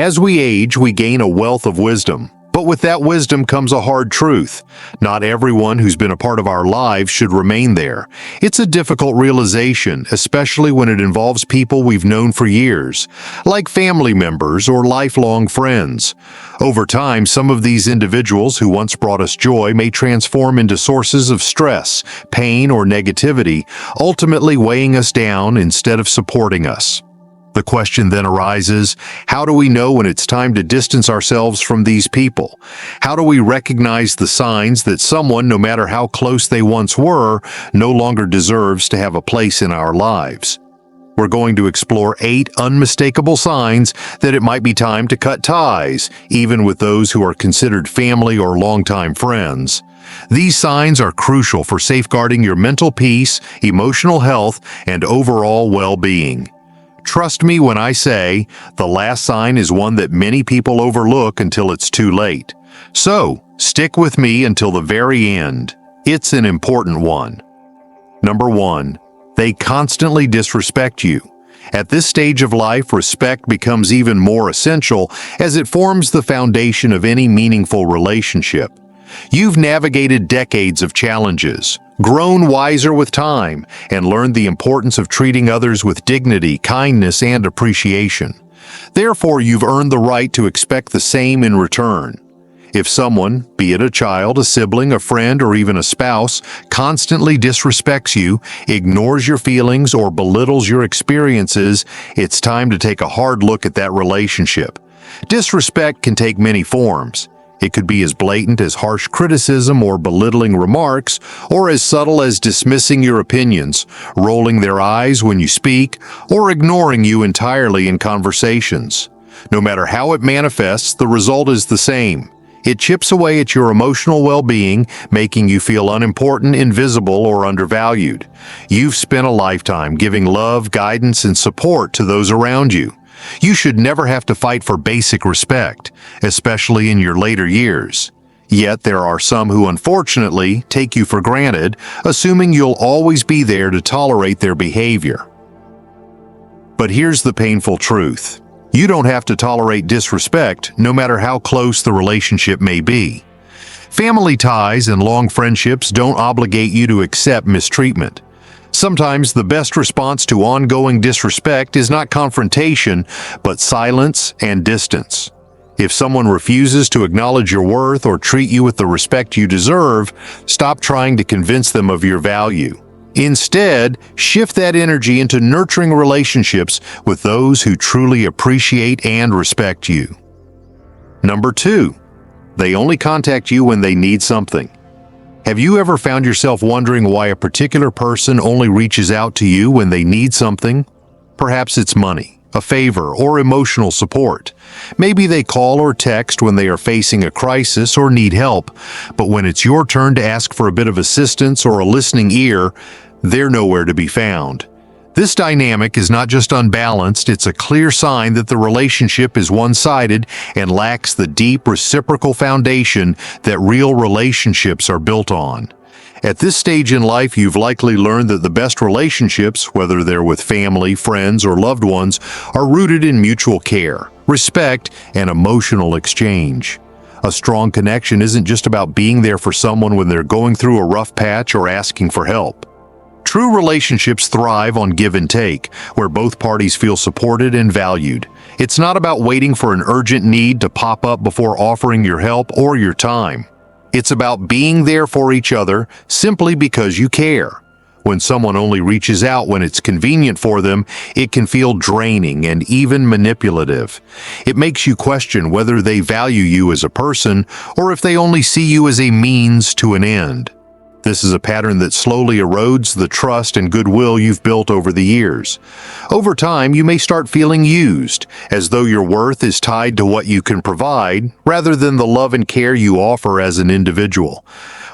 As we age, we gain a wealth of wisdom. But with that wisdom comes a hard truth. Not everyone who's been a part of our lives should remain there. It's a difficult realization, especially when it involves people we've known for years, like family members or lifelong friends. Over time, some of these individuals who once brought us joy may transform into sources of stress, pain, or negativity, ultimately weighing us down instead of supporting us. The question then arises, how do we know when it's time to distance ourselves from these people? How do we recognize the signs that someone, no matter how close they once were, no longer deserves to have a place in our lives? We're going to explore 8 unmistakable signs that it might be time to cut ties, even with those who are considered family or longtime friends. These signs are crucial for safeguarding your mental peace, emotional health, and overall well-being. Trust me when I say, the last sign is one that many people overlook until it's too late. So, stick with me until the very end. It's an important one. Number 1. They constantly disrespect you. At this stage of life, respect becomes even more essential as it forms the foundation of any meaningful relationship. You've navigated decades of challenges, grown wiser with time, and learned the importance of treating others with dignity, kindness, and appreciation. Therefore, you've earned the right to expect the same in return. If someone, be it a child, a sibling, a friend, or even a spouse, constantly disrespects you, ignores your feelings, or belittles your experiences, it's time to take a hard look at that relationship. Disrespect can take many forms. It could be as blatant as harsh criticism or belittling remarks, or as subtle as dismissing your opinions, rolling their eyes when you speak, or ignoring you entirely in conversations. No matter how it manifests, the result is the same. It chips away at your emotional well-being, making you feel unimportant, invisible, or undervalued. You've spent a lifetime giving love, guidance, and support to those around you. You should never have to fight for basic respect, especially in your later years. Yet there are some who unfortunately take you for granted, assuming you'll always be there to tolerate their behavior. But here's the painful truth. You don't have to tolerate disrespect, no matter how close the relationship may be. Family ties and long friendships don't obligate you to accept mistreatment. Sometimes the best response to ongoing disrespect is not confrontation, but silence and distance. If someone refuses to acknowledge your worth or treat you with the respect you deserve, stop trying to convince them of your value. Instead, shift that energy into nurturing relationships with those who truly appreciate and respect you. Number 2, they only contact you when they need something. Have you ever found yourself wondering why a particular person only reaches out to you when they need something? Perhaps it's money, a favor, or emotional support. Maybe they call or text when they are facing a crisis or need help, but when it's your turn to ask for a bit of assistance or a listening ear, they're nowhere to be found. This dynamic is not just unbalanced, it's a clear sign that the relationship is one-sided and lacks the deep reciprocal foundation that real relationships are built on. At this stage in life, you've likely learned that the best relationships, whether they're with family, friends, or loved ones, are rooted in mutual care, respect, and emotional exchange. A strong connection isn't just about being there for someone when they're going through a rough patch or asking for help. True relationships thrive on give and take, where both parties feel supported and valued. It's not about waiting for an urgent need to pop up before offering your help or your time. It's about being there for each other simply because you care. When someone only reaches out when it's convenient for them, it can feel draining and even manipulative. It makes you question whether they value you as a person or if they only see you as a means to an end. This is a pattern that slowly erodes the trust and goodwill you've built over the years. Over time, you may start feeling used, as though your worth is tied to what you can provide, rather than the love and care you offer as an individual.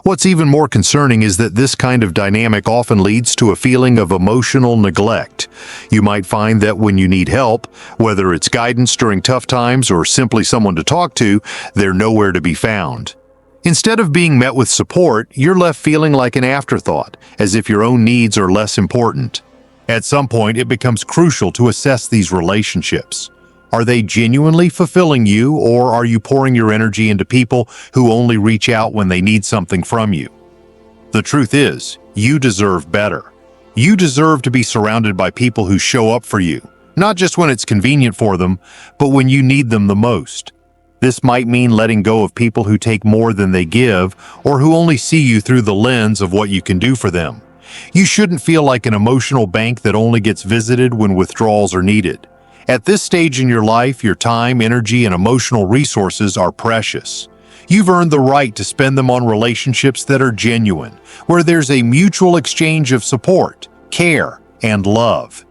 What's even more concerning is that this kind of dynamic often leads to a feeling of emotional neglect. You might find that when you need help, whether it's guidance during tough times or simply someone to talk to, they're nowhere to be found. Instead of being met with support, you're left feeling like an afterthought, as if your own needs are less important. At some point, it becomes crucial to assess these relationships. Are they genuinely fulfilling you, or are you pouring your energy into people who only reach out when they need something from you? The truth is, you deserve better. You deserve to be surrounded by people who show up for you, not just when it's convenient for them, but when you need them the most. This might mean letting go of people who take more than they give, or who only see you through the lens of what you can do for them. You shouldn't feel like an emotional bank that only gets visited when withdrawals are needed. At this stage in your life, your time, energy, and emotional resources are precious. You've earned the right to spend them on relationships that are genuine, where there's a mutual exchange of support, care, and love.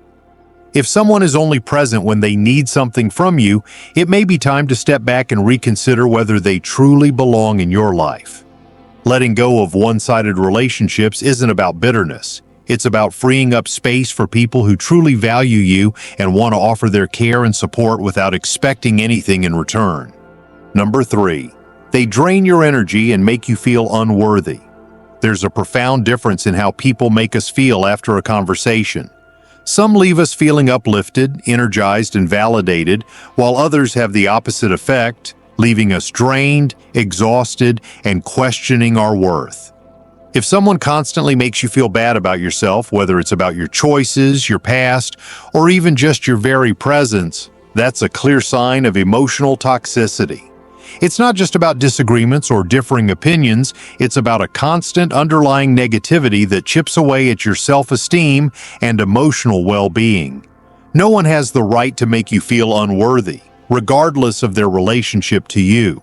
If someone is only present when they need something from you, it may be time to step back and reconsider whether they truly belong in your life. Letting go of one-sided relationships isn't about bitterness. It's about freeing up space for people who truly value you and want to offer their care and support without expecting anything in return. Number 3. They drain your energy and make you feel unworthy. There's a profound difference in how people make us feel after a conversation. Some leave us feeling uplifted, energized, and validated, while others have the opposite effect, leaving us drained, exhausted, and questioning our worth. If someone constantly makes you feel bad about yourself, whether it's about your choices, your past, or even just your very presence, that's a clear sign of emotional toxicity. It's not just about disagreements or differing opinions, it's about a constant underlying negativity that chips away at your self-esteem and emotional well-being. No one has the right to make you feel unworthy, regardless of their relationship to you.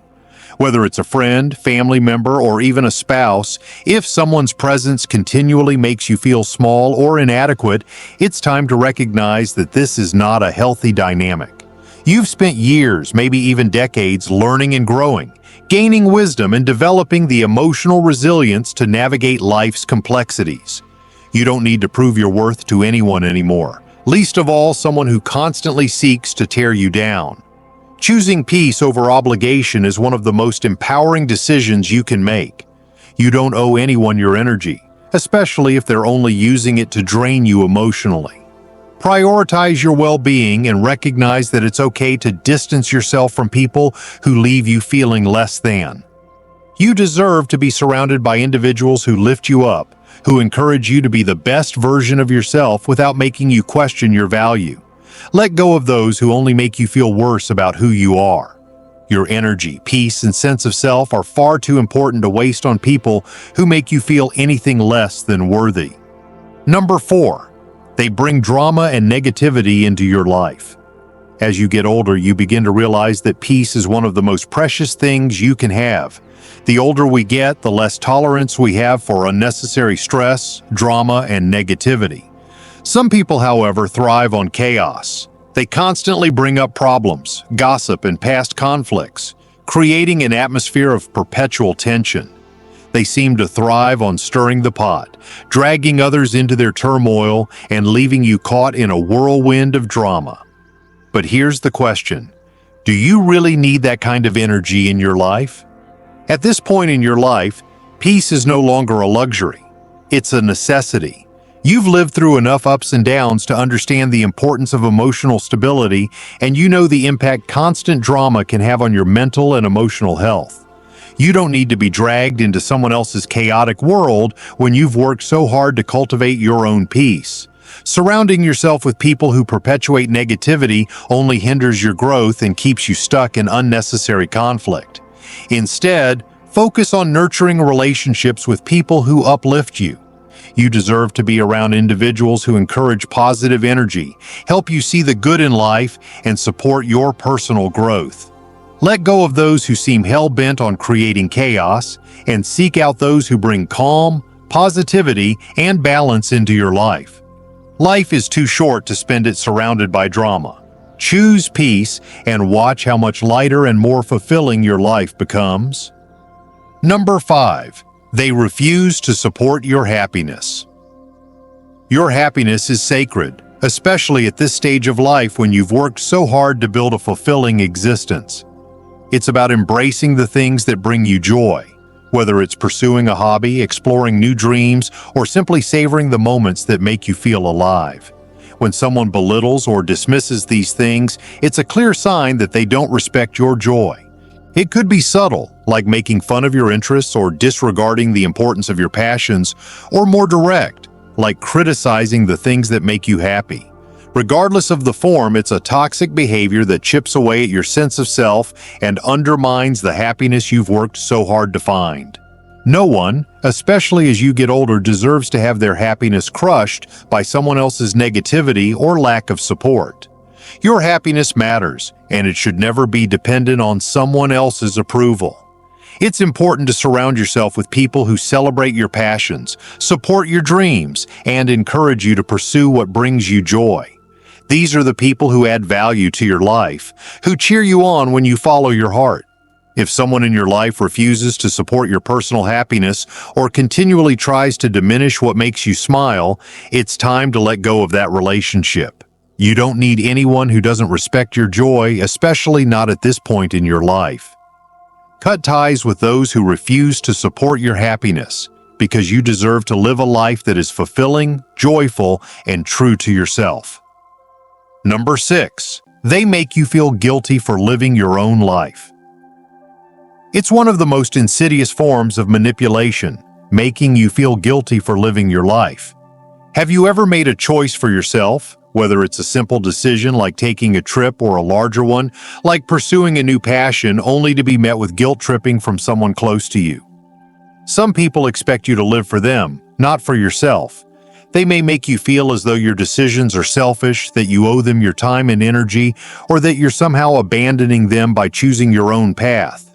Whether it's a friend, family member, or even a spouse, if someone's presence continually makes you feel small or inadequate, it's time to recognize that this is not a healthy dynamic. You've spent years, maybe even decades, learning and growing, gaining wisdom and developing the emotional resilience to navigate life's complexities. You don't need to prove your worth to anyone anymore, least of all someone who constantly seeks to tear you down. Choosing peace over obligation is one of the most empowering decisions you can make. You don't owe anyone your energy, especially if they're only using it to drain you emotionally. Prioritize your well-being and recognize that it's okay to distance yourself from people who leave you feeling less than. You deserve to be surrounded by individuals who lift you up, who encourage you to be the best version of yourself without making you question your value. Let go of those who only make you feel worse about who you are. Your energy, peace, and sense of self are far too important to waste on people who make you feel anything less than worthy. Number 4. They bring drama and negativity into your life. As you get older, you begin to realize that peace is one of the most precious things you can have. The older we get, the less tolerance we have for unnecessary stress, drama, and negativity. Some people, however, thrive on chaos. They constantly bring up problems, gossip, and past conflicts, creating an atmosphere of perpetual tension. They seem to thrive on stirring the pot, dragging others into their turmoil, and leaving you caught in a whirlwind of drama. But here's the question: do you really need that kind of energy in your life? At this point in your life, peace is no longer a luxury. It's a necessity. You've lived through enough ups and downs to understand the importance of emotional stability, and you know the impact constant drama can have on your mental and emotional health. You don't need to be dragged into someone else's chaotic world when you've worked so hard to cultivate your own peace. Surrounding yourself with people who perpetuate negativity only hinders your growth and keeps you stuck in unnecessary conflict. Instead, focus on nurturing relationships with people who uplift you. You deserve to be around individuals who encourage positive energy, help you see the good in life, and support your personal growth. Let go of those who seem hell-bent on creating chaos, and seek out those who bring calm, positivity, and balance into your life. Life is too short to spend it surrounded by drama. Choose peace and watch how much lighter and more fulfilling your life becomes. Number 5. They refuse to support your happiness. Your happiness is sacred, especially at this stage of life when you've worked so hard to build a fulfilling existence. It's about embracing the things that bring you joy, whether it's pursuing a hobby, exploring new dreams, or simply savoring the moments that make you feel alive. When someone belittles or dismisses these things, it's a clear sign that they don't respect your joy. It could be subtle, like making fun of your interests or disregarding the importance of your passions, or more direct, like criticizing the things that make you happy. Regardless of the form, it's a toxic behavior that chips away at your sense of self and undermines the happiness you've worked so hard to find. No one, especially as you get older, deserves to have their happiness crushed by someone else's negativity or lack of support. Your happiness matters, and it should never be dependent on someone else's approval. It's important to surround yourself with people who celebrate your passions, support your dreams, and encourage you to pursue what brings you joy. These are the people who add value to your life, who cheer you on when you follow your heart. If someone in your life refuses to support your personal happiness or continually tries to diminish what makes you smile, it's time to let go of that relationship. You don't need anyone who doesn't respect your joy, especially not at this point in your life. Cut ties with those who refuse to support your happiness, because you deserve to live a life that is fulfilling, joyful, and true to yourself. Number 6. They make you feel guilty for living your own life. It's one of the most insidious forms of manipulation, making you feel guilty for living your life. Have you ever made a choice for yourself, whether it's a simple decision like taking a trip or a larger one, like pursuing a new passion, only to be met with guilt tripping from someone close to you? Some people expect you to live for them, not for yourself. They may make you feel as though your decisions are selfish, that you owe them your time and energy, or that you're somehow abandoning them by choosing your own path.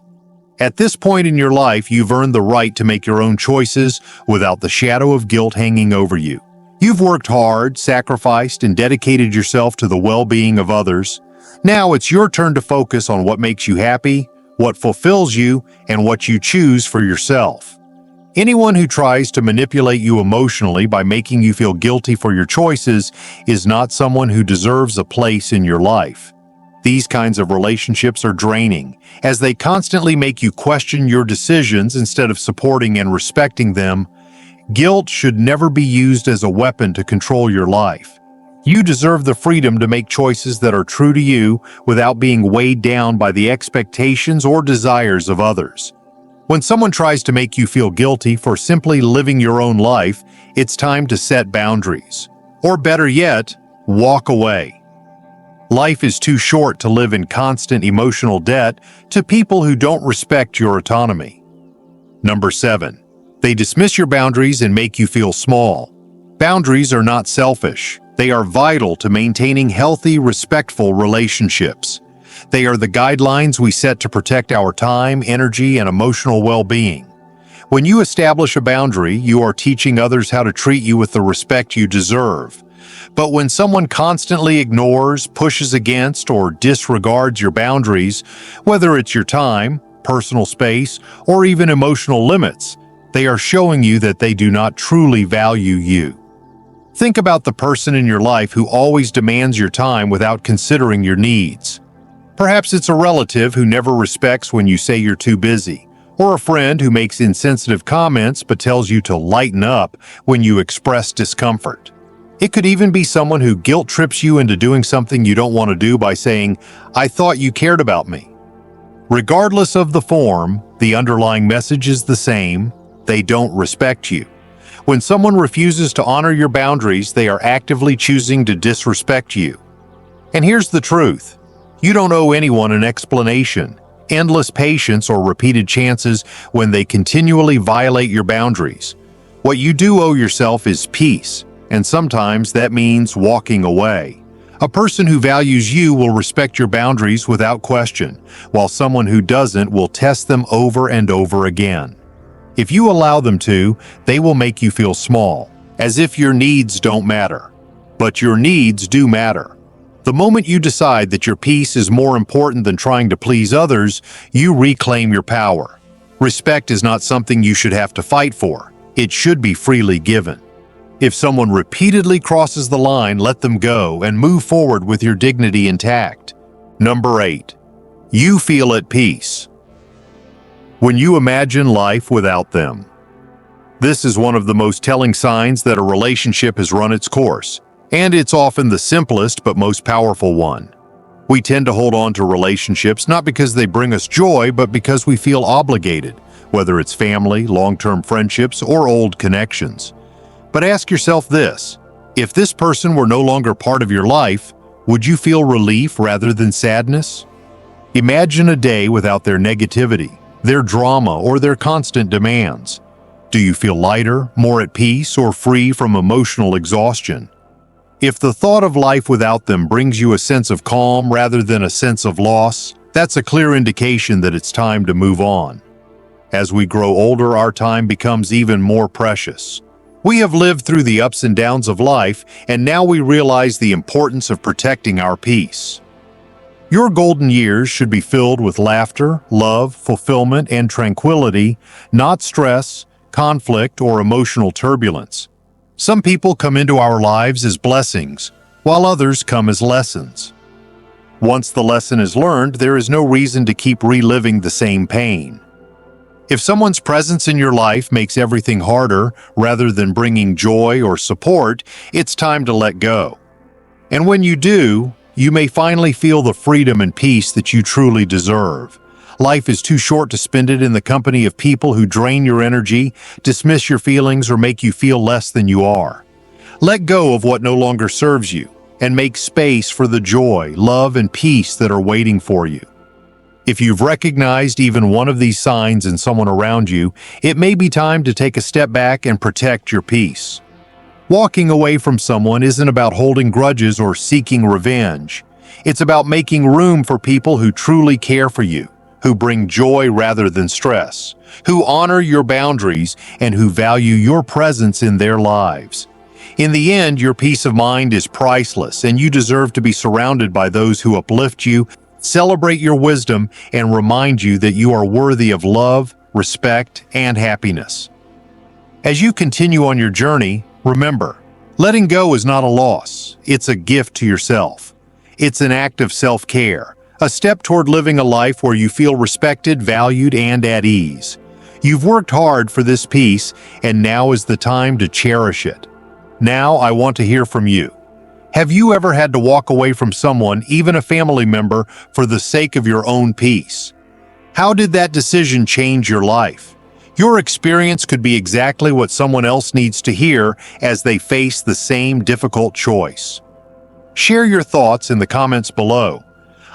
At this point in your life, you've earned the right to make your own choices without the shadow of guilt hanging over you. You've worked hard, sacrificed, and dedicated yourself to the well-being of others. Now it's your turn to focus on what makes you happy, what fulfills you, and what you choose for yourself. Anyone who tries to manipulate you emotionally by making you feel guilty for your choices is not someone who deserves a place in your life. These kinds of relationships are draining, as they constantly make you question your decisions instead of supporting and respecting them. Guilt should never be used as a weapon to control your life. You deserve the freedom to make choices that are true to you without being weighed down by the expectations or desires of others. When someone tries to make you feel guilty for simply living your own life, it's time to set boundaries. Or better yet, walk away. Life is too short to live in constant emotional debt to people who don't respect your autonomy. Number 7. They dismiss your boundaries and make you feel small. Boundaries are not selfish. They are vital to maintaining healthy, respectful relationships. They are the guidelines we set to protect our time, energy, and emotional well-being. When you establish a boundary, you are teaching others how to treat you with the respect you deserve. But when someone constantly ignores, pushes against, or disregards your boundaries, whether it's your time, personal space, or even emotional limits, they are showing you that they do not truly value you. Think about the person in your life who always demands your time without considering your needs. Perhaps it's a relative who never respects when you say you're too busy, or a friend who makes insensitive comments but tells you to lighten up when you express discomfort. It could even be someone who guilt trips you into doing something you don't want to do by saying, "I thought you cared about me." Regardless of the form, the underlying message is the same: they don't respect you. When someone refuses to honor your boundaries, they are actively choosing to disrespect you. And here's the truth: you don't owe anyone an explanation, endless patience, or repeated chances when they continually violate your boundaries. What you do owe yourself is peace, and sometimes that means walking away. A person who values you will respect your boundaries without question, while someone who doesn't will test them over and over again. If you allow them to, they will make you feel small, as if your needs don't matter. But your needs do matter. The moment you decide that your peace is more important than trying to please others, you reclaim your power. Respect is not something you should have to fight for. It should be freely given. If someone repeatedly crosses the line, let them go and move forward with your dignity intact. Number 8. You feel at peace when you imagine life without them. This is one of the most telling signs that a relationship has run its course. And it's often the simplest but most powerful one. We tend to hold on to relationships not because they bring us joy, but because we feel obligated, whether it's family, long-term friendships, or old connections. But ask yourself this: if this person were no longer part of your life, would you feel relief rather than sadness? Imagine a day without their negativity, their drama, or their constant demands. Do you feel lighter, more at peace, or free from emotional exhaustion? If the thought of life without them brings you a sense of calm rather than a sense of loss, that's a clear indication that it's time to move on. As we grow older, our time becomes even more precious. We have lived through the ups and downs of life, and now we realize the importance of protecting our peace. Your golden years should be filled with laughter, love, fulfillment, and tranquility, not stress, conflict, or emotional turbulence. Some people come into our lives as blessings, while others come as lessons. Once the lesson is learned, there is no reason to keep reliving the same pain. If someone's presence in your life makes everything harder rather than bringing joy or support, it's time to let go. And when you do, you may finally feel the freedom and peace that you truly deserve. Life is too short to spend it in the company of people who drain your energy, dismiss your feelings, or make you feel less than you are. Let go of what no longer serves you, and make space for the joy, love, and peace that are waiting for you. If you've recognized even one of these signs in someone around you, it may be time to take a step back and protect your peace. Walking away from someone isn't about holding grudges or seeking revenge. It's about making room for people who truly care for you, who bring joy rather than stress, who honor your boundaries, and who value your presence in their lives. In the end, your peace of mind is priceless, and you deserve to be surrounded by those who uplift you, celebrate your wisdom, and remind you that you are worthy of love, respect, and happiness. As you continue on your journey, remember, letting go is not a loss, it's a gift to yourself. It's an act of self-care, a step toward living a life where you feel respected, valued, and at ease. You've worked hard for this peace, and now is the time to cherish it. Now I want to hear from you. Have you ever had to walk away from someone, even a family member, for the sake of your own peace? How did that decision change your life? Your experience could be exactly what someone else needs to hear as they face the same difficult choice. Share your thoughts in the comments below.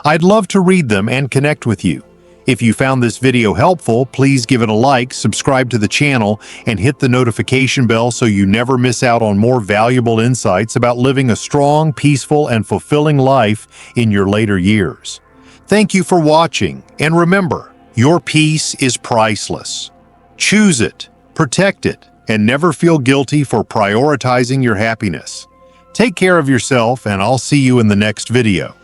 I'd love to read them and connect with you. If you found this video helpful, please give it a like, subscribe to the channel, and hit the notification bell so you never miss out on more valuable insights about living a strong, peaceful, and fulfilling life in your later years. Thank you for watching, and remember, your peace is priceless. Choose it, protect it, and never feel guilty for prioritizing your happiness. Take care of yourself, and I'll see you in the next video.